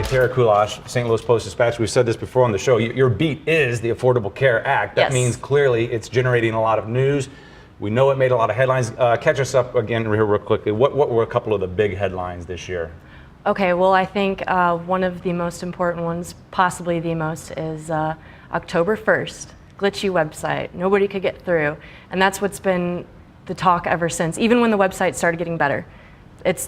Tara Kulash, St. Louis Post-Dispatch. We've said this before on the show. Your beat is the Affordable Care Act. That means clearly it's generating a lot of news. We know it made a lot of headlines. Catch us up again here real quickly. What were a couple of the big headlines this year? Okay, well, I think one of the most important ones, possibly the most, is October 1st. Glitchy website. Nobody could get through. And that's what's been the talk ever since, even when the website started getting better.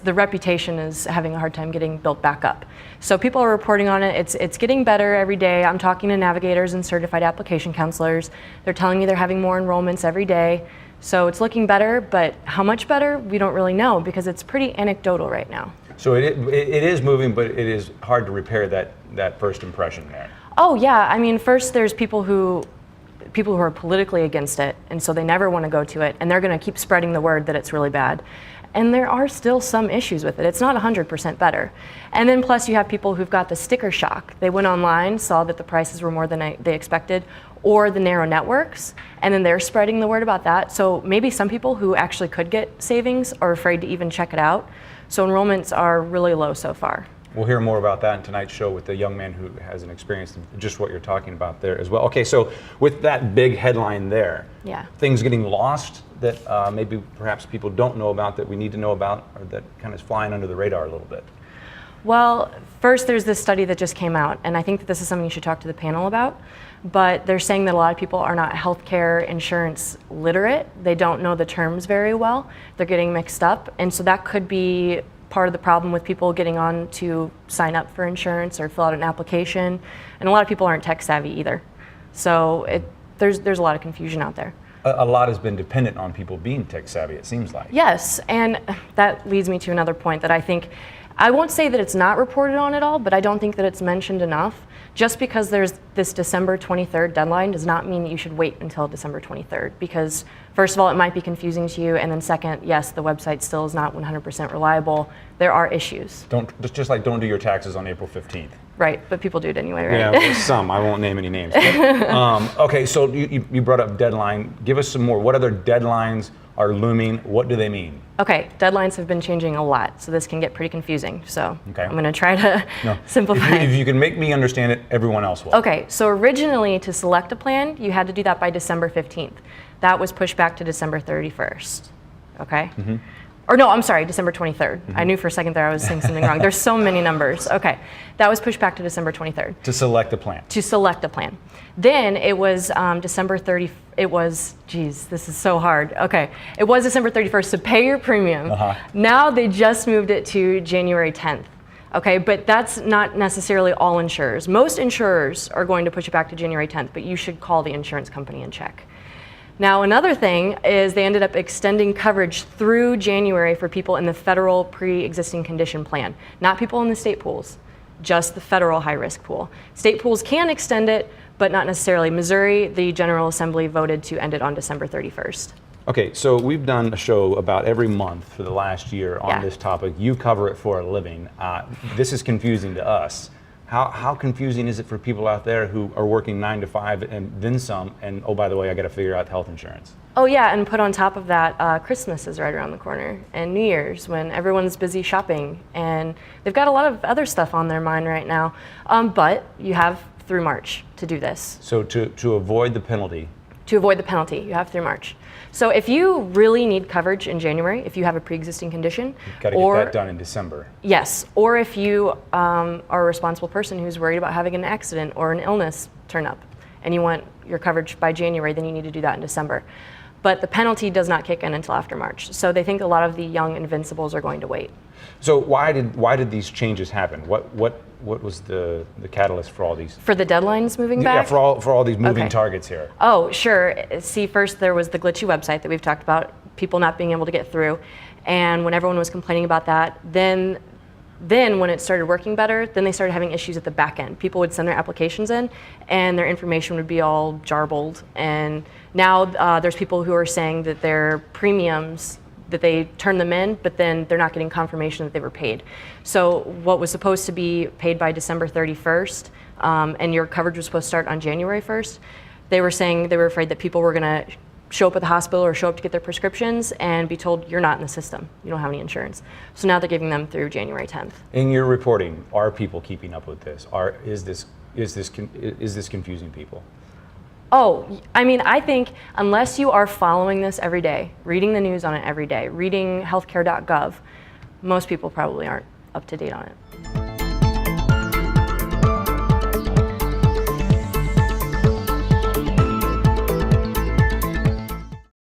The reputation is having a hard time getting built back up. So people are reporting on it. It's getting better every day. I'm talking to navigators and certified application counselors. They're telling me they're having more enrollments every day. So it's looking better, but how much better, we don't really know because it's pretty anecdotal right now. So it is moving, but it is hard to repair that first impression there. Oh yeah, I mean, first there's people who are politically against it, and so they never want to go to it, and they're going to keep spreading the word that it's really bad. And there are still some issues with it. It's not 100% better. And then plus you have people who've got the sticker shock. They went online, saw that the prices were more than they expected, or the narrow networks, and then they're spreading the word about that. So maybe some people who actually could get savings are afraid to even check it out. So enrollments are really low so far. We'll hear more about that in tonight's show with the young man who has an experience in just what you're talking about there as well. Okay, so with that big headline there, things getting lost that maybe perhaps people don't know about that we need to know about, or that kind of is flying under the radar a little bit. Well, first there's this study that just came out, and I think that this is something you should talk to the panel about, but they're saying that a lot of people are not healthcare insurance literate. They don't know the terms very well. They're getting mixed up, and so that could be part of the problem with people getting on to sign up for insurance or fill out an application. And a lot of people aren't tech savvy either. So there's a lot of confusion out there. A lot has been dependent on people being tech savvy, it seems like. Yes, and that leads me to another point that I won't say that it's not reported on at all, but I don't think that it's mentioned enough. Just because there's this December 23rd deadline does not mean that you should wait until December 23rd, because first of all, it might be confusing to you, and then second, yes, the website still is not 100% reliable. There are issues. Just like don't do your taxes on April 15th. Right, but people do it anyway, right? Yeah, well, some. I won't name any names. But, okay, so you brought up deadline. Give us some more. What other deadlines are looming? What do they mean? Okay, deadlines have been changing a lot, so this can get pretty confusing. So I'm going to try to simplify. If you can make me understand it, everyone else will. Okay, so originally to select a plan, you had to do that by December 15th. That was pushed back to December 31st. Okay? Mm-hmm. Or no, I'm sorry, December 23rd. Mm-hmm. I knew for a second there I was saying something wrong. There's so many numbers. Okay, that was pushed back to December 23rd. To select a plan. To select a plan. Then it was December 30th. It was, geez, this is so hard. Okay, it was December 31st to pay your premium. Now they just moved it to January 10th. Okay, but that's not necessarily all insurers. Most insurers are going to push it back to January 10th, but you should call the insurance company and check. Now, another thing is they ended up extending coverage through January for people in the federal pre-existing condition plan, not people in the state pools, just the federal high-risk pool. State pools can extend it, but not necessarily. Missouri, the General Assembly voted to end it on December 31st. Okay, so we've done a show about every month for the last year on this topic. You cover it for a living. This is confusing to us. How confusing is it for people out there who are working 9 to 5 and then some, and oh, by the way, I got to figure out health insurance? Oh yeah, and put on top of that, Christmas is right around the corner, and New Year's when everyone's busy shopping, and they've got a lot of other stuff on their mind right now. But you have through March to do this. So to avoid the penalty? To avoid the penalty, you have through March. So if you really need coverage in January, if you have a pre-existing condition, you've got to get that done in December. Yes, or if you are a responsible person who's worried about having an accident or an illness turn up, and you want your coverage by January, then you need to do that in December. But the penalty does not kick in until after March. So they think a lot of the young invincibles are going to wait. So why did these changes happen? What was the catalyst for all these? For the deadlines moving back? Yeah, for all these moving targets here. Oh, sure. See, first there was the glitchy website that we've talked about, people not being able to get through. And when everyone was complaining about that, then when it started working better, then they started having issues at the back end. People would send their applications in and their information would be all jarbled. And now there's people who are saying that their premiums, that they turn them in, but then they're not getting confirmation that they were paid. So what was supposed to be paid by December 31st, and your coverage was supposed to start on January 1st, they were saying they were afraid that people were gonna show up at the hospital or show up to get their prescriptions and be told you're not in the system, you don't have any insurance. So now they're giving them through January 10th. In your reporting, are people keeping up with this? Is this confusing people? Oh, I mean, I think unless you are following this every day, reading the news on it every day, reading healthcare.gov, most people probably aren't up to date on it.